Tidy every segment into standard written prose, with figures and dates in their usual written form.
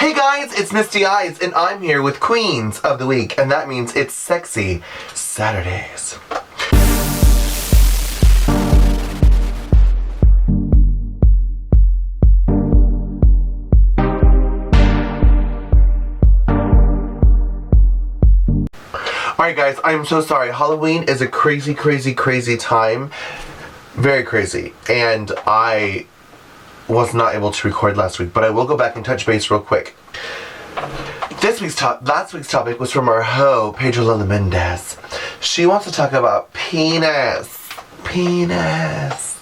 Hey guys, it's Misty Eyez, and I'm here with Queens of the Week, and that means it's Sexy Saturdays. Alright guys, I'm so sorry. Halloween is a crazy time. Very crazy. And I was not able to record last week, but I will go back and touch base real quick. Last week's topic was from our hoe, Pedro Mendez. She wants to talk about penis. Penis.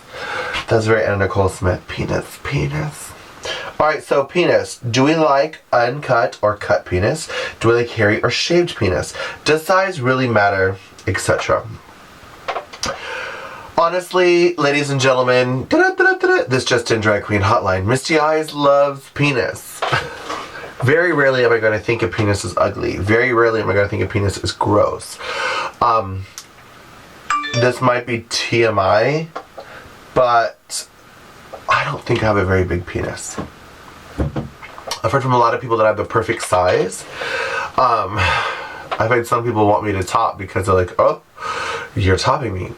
That's very Anna Nicole Smith. Penis. Alright, so penis. Do we like uncut or cut penis? Do we like hairy or shaved penis? Does size really matter? Etc. Honestly, ladies and gentlemen, this just in drag queen hotline. Misty Eyez loves penis. Very rarely am I going to think a penis is ugly. Very rarely am I going to think a penis is gross. This might be TMI, but I don't think I have a very big penis. I've heard from a lot of people that I have the perfect size. I've had some people want me to top because they're like, oh, you're topping me.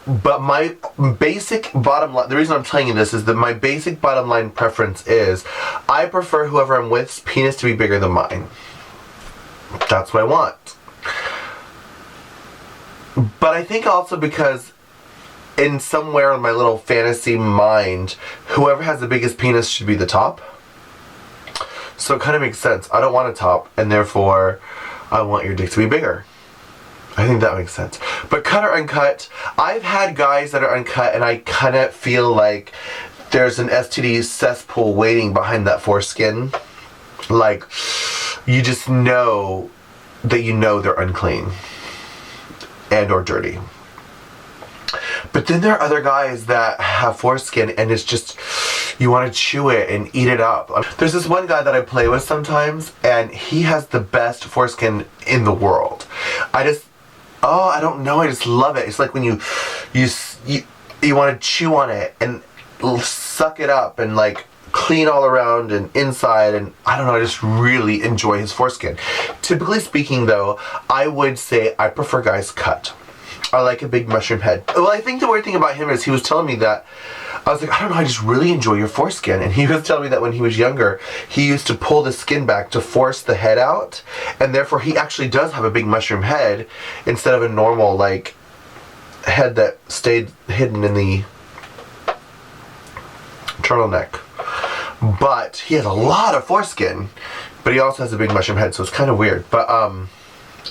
But my basic bottom line, the reason I'm telling you this is that my basic bottom line preference is I prefer whoever I'm with's penis to be bigger than mine. That's what I want. But I think also because in somewhere in my little fantasy mind, whoever has the biggest penis should be the top. So it kind of makes sense. I don't want a top, and therefore I want your dick to be bigger. I think that makes sense. But cut or uncut, I've had guys that are uncut and I kind of feel like there's an STD cesspool waiting behind that foreskin. Like, you just know that you know they're unclean and or dirty. But then there are other guys that have foreskin and it's just, you want to chew it and eat it up. There's this one guy that I play with sometimes and he has the best foreskin in the world. I don't know, I just love it. It's like when you want to chew on it and suck it up and like clean all around and inside, and I don't know, I just really enjoy his foreskin. Typically speaking though, I would say I prefer guys cut. I like a big mushroom head. Well, I think the weird thing about him is he was telling me that, I was like, I don't know, I just really enjoy your foreskin. And he was telling me that when he was younger, he used to pull the skin back to force the head out. And therefore he actually does have a big mushroom head instead of a normal, like, head that stayed hidden in the turtleneck. But he has a lot of foreskin, but he also has a big mushroom head, so it's kind of weird. But,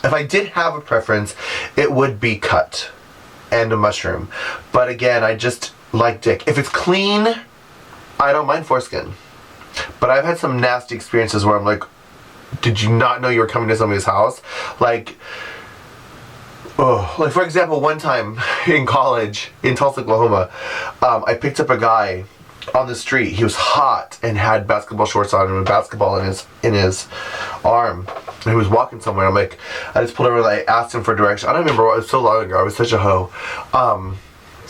if I did have a preference, it would be cut and a mushroom. But again, I just like dick. If it's clean, I don't mind foreskin. But I've had some nasty experiences where I'm like, did you not know you were coming to somebody's house? Like for example, one time in college in Tulsa, Oklahoma, I picked up a guy on the street. He was hot and had basketball shorts on and a basketball in his arm. And he was walking somewhere. I'm like, I just pulled over and I asked him for direction. I don't remember what, it was so long ago. I was such a hoe.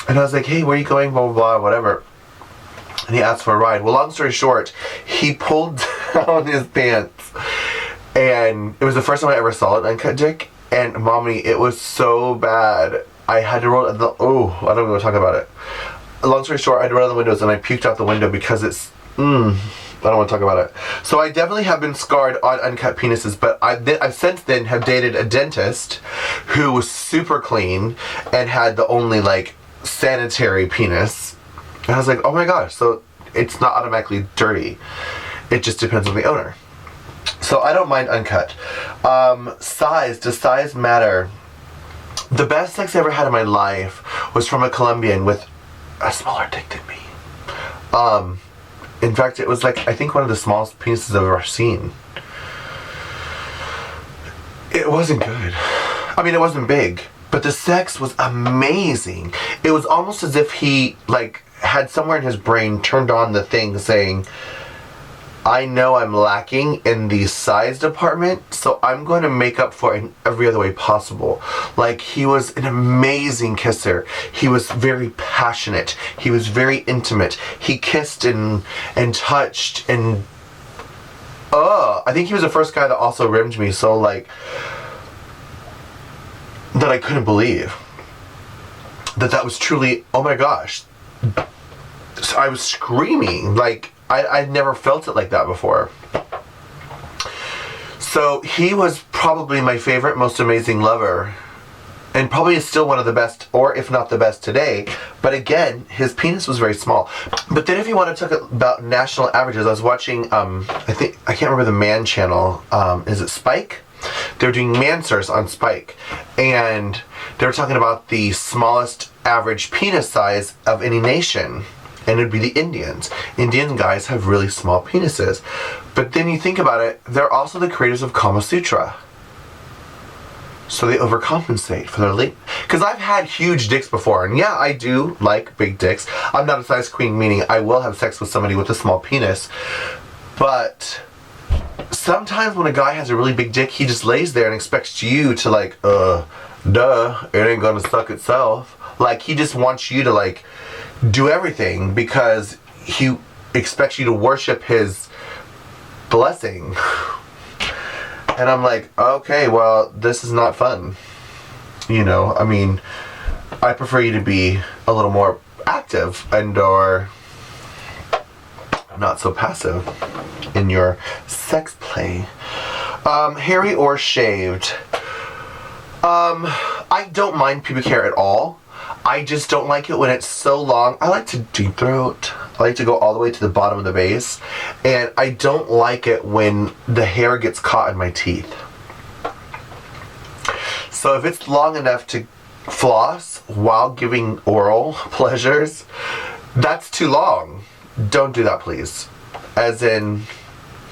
And I was like, hey, where are you going? Blah, blah, blah, whatever. And he asked for a ride. Well, long story short, he pulled down his pants. And it was the first time I ever saw an uncut dick. And mommy, it was so bad. I had to roll, I don't even want to talk about it. Long story short, I had to run out the windows and I puked out the window because it's, I don't want to talk about it. So I definitely have been scarred on uncut penises, but I've since then have dated a dentist who was super clean and had the only like sanitary penis. And I was like, oh my gosh, so it's not automatically dirty. It just depends on the owner. So I don't mind uncut. Size, does size matter? The best sex I ever had in my life was from a Colombian with a smaller dick than me. In fact, it was like, I think one of the smallest penises I've ever seen. It wasn't good. I mean, it wasn't big, but the sex was amazing. It was almost as if he, like, had somewhere in his brain turned on the thing saying, I know I'm lacking in the size department, so I'm going to make up for it in every other way possible. Like, he was an amazing kisser. He was very passionate. He was very intimate. He kissed and touched and I think he was the first guy that also rimmed me, so like, that I couldn't believe that was truly, oh my gosh. So I was screaming, like, I'd never felt it like that before. So he was probably my favorite, most amazing lover, and probably is still one of the best, or if not the best today. But again, his penis was very small. But then if you want to talk about national averages, I was watching, I can't remember the man channel, is it Spike? They were doing Mansers on Spike, and they were talking about the smallest average penis size of any nation, and it would be the Indians. Indian guys have really small penises. But then you think about it, they're also the creators of Kama Sutra. So they overcompensate for their length. Because I've had huge dicks before, and yeah, I do like big dicks. I'm not a size queen, meaning I will have sex with somebody with a small penis. But sometimes when a guy has a really big dick, he just lays there and expects you to like, duh, it ain't gonna suck itself. Like, he just wants you to like, do everything because he expects you to worship his blessing. And I'm like, okay, well, this is not fun. You know, I mean, I prefer you to be a little more active and or not so passive in your sex play. Hairy or shaved? I don't mind pubic hair at all. I just don't like it when it's so long. I like to deep throat. I like to go all the way to the bottom of the base. And I don't like it when the hair gets caught in my teeth. So if it's long enough to floss while giving oral pleasures, that's too long. Don't do that, please. As in,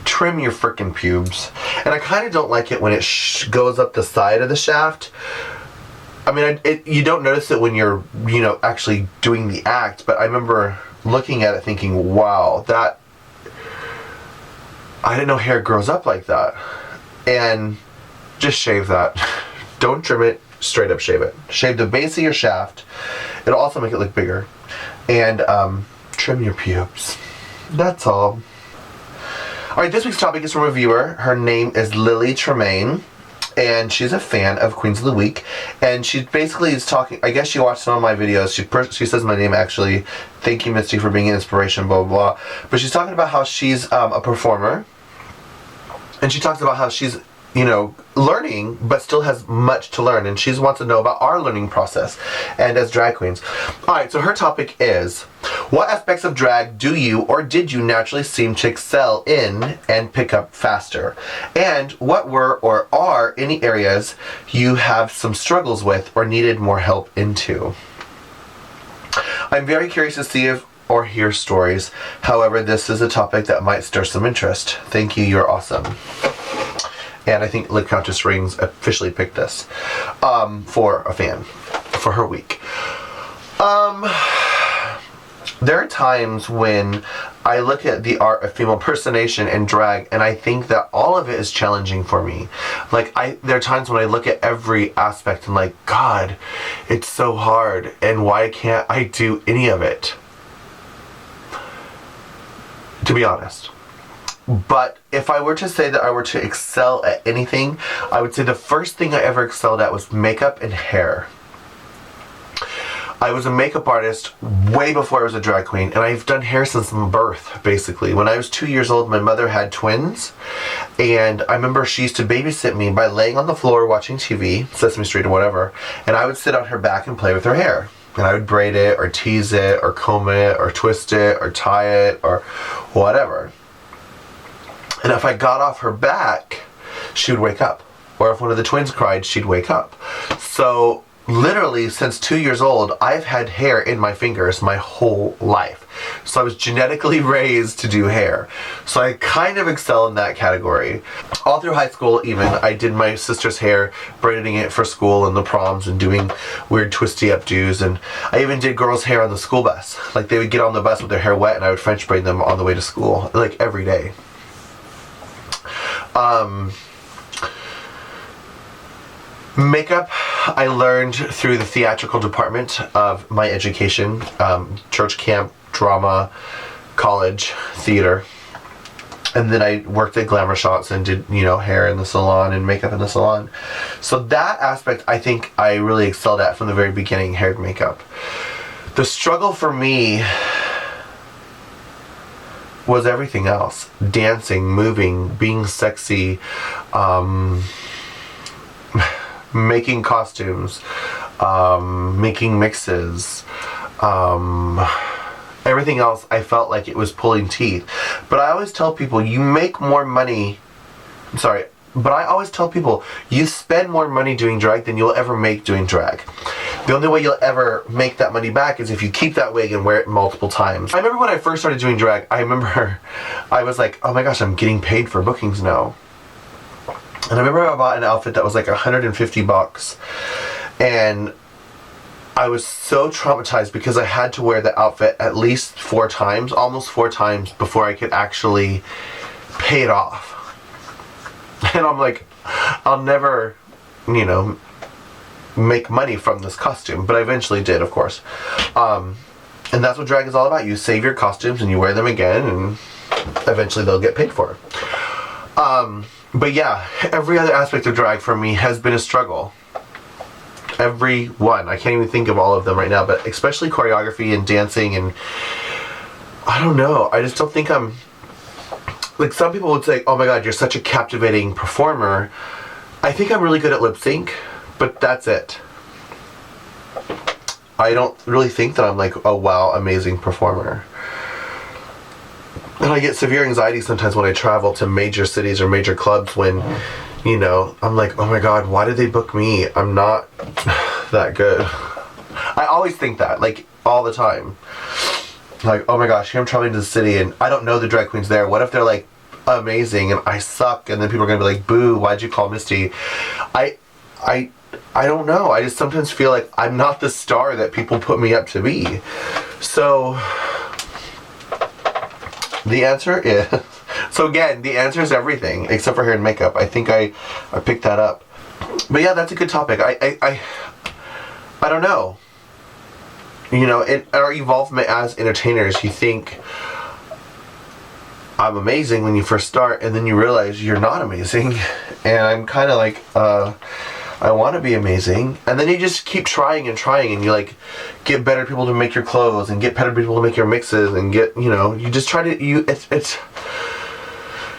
trim your frickin' pubes. And I kind of don't like it when it goes up the side of the shaft. I mean, you don't notice it when you're, you know, actually doing the act, but I remember looking at it thinking, wow, that, I didn't know hair grows up like that. And just shave that. Don't trim it, straight up shave it. Shave the base of your shaft. It'll also make it look bigger. And trim your pubes. That's all. Alright, this week's topic is from a viewer. Her name is Lily Tremaine. And she's a fan of Queens of the Week, and she basically is talking, I guess she watched some of my videos, she says my name actually, thank you Misty for being an inspiration, blah blah blah, but she's talking about how she's a performer, and she talks about how she's, you know, learning, but still has much to learn, and she wants to know about our learning process, and as drag queens. Alright, so her topic is, what aspects of drag do you or did you naturally seem to excel in and pick up faster? And what were or are any areas you have some struggles with or needed more help into? I'm very curious to see if or hear stories. However, this is a topic that might stir some interest. Thank you, you're awesome. And I think Lip Countess Rings officially picked this for a fan for her week. There are times when I look at the art of female impersonation and drag, and I think that all of it is challenging for me. Like, there are times when I look at every aspect and like, God, it's so hard, and why can't I do any of it? To be honest. But if I were to say that I were to excel at anything, I would say the first thing I ever excelled at was makeup and hair. I was a makeup artist way before I was a drag queen, and I've done hair since birth, basically. When I was 2 years old, my mother had twins, and I remember she used to babysit me by laying on the floor watching TV, Sesame Street or whatever, and I would sit on her back and play with her hair. And I would braid it, or tease it, or comb it, or twist it, or tie it, or whatever. And if I got off her back, she would wake up. Or if one of the twins cried, she'd wake up. So literally, since 2 years old, I've had hair in my fingers my whole life. So I was genetically raised to do hair. So I kind of excel in that category. All through high school even, I did my sister's hair, braiding it for school and the proms and doing weird twisty updos. And I even did girls' hair on the school bus. Like, they would get on the bus with their hair wet and I would French braid them on the way to school, like every day. Makeup, I learned through the theatrical department of my education, church camp, drama, college, theater. And then I worked at Glamour Shots and did, hair in the salon and makeup in the salon. So that aspect, I think I really excelled at from the very beginning, hair and makeup. The struggle for me was everything else. Dancing, moving, being sexy, making costumes, making mixes, everything else. I felt like it was pulling teeth. But I always tell people, you make more money, but I always tell people, you spend more money doing drag than you'll ever make doing drag. The only way you'll ever make that money back is if you keep that wig and wear it multiple times. I remember when I first started doing drag, I was like, oh my gosh, I'm getting paid for bookings now. And I remember I bought an outfit that was like $150, and I was so traumatized because I had to wear the outfit at least 4 times, almost 4 times, before I could actually pay it off. And I'm like, I'll never, make money from this costume. But I eventually did, of course. And that's what drag is all about. You save your costumes and you wear them again, and eventually they'll get paid for it. But yeah, every other aspect of drag for me has been a struggle. Every one. I can't even think of all of them right now, but especially choreography and dancing, and I don't know. I just don't think I'm... Like, some people would say, oh my god, you're such a captivating performer. I think I'm really good at lip sync, but that's it. I don't really think that I'm like a wow, amazing performer. And I get severe anxiety sometimes when I travel to major cities or major clubs when, I'm like, oh my god, why did they book me? I'm not that good. I always think that, like, all the time. Like, oh my gosh, here I'm traveling to the city and I don't know the drag queens there. What if they're like amazing and I suck, and then people are gonna be like, boo, why'd you call Misty? I don't know. I just sometimes feel like I'm not the star that people put me up to be. So the answer is, the answer is everything except for hair and makeup. I think I picked that up. But yeah, that's a good topic. I don't know. In our involvement as entertainers, you think I'm amazing when you first start, and then you realize you're not amazing. And I'm kind of like, I want to be amazing. And then you just keep trying, and you like get better people to make your clothes, and get better people to make your mixes, and get, you just try to, you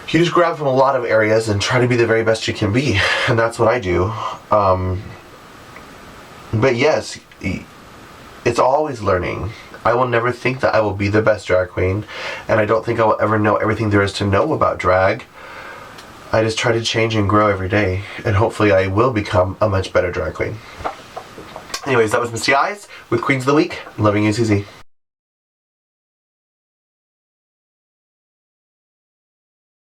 just grab from a lot of areas and try to be the very best you can be. And that's what I do. But yes, it's always learning. I will never think that I will be the best drag queen, and I don't think I will ever know everything there is to know about drag. I just try to change and grow every day, and hopefully I will become a much better drag queen. Anyways, that was Misty Eyez with Queens of the Week. Loving you, Susie.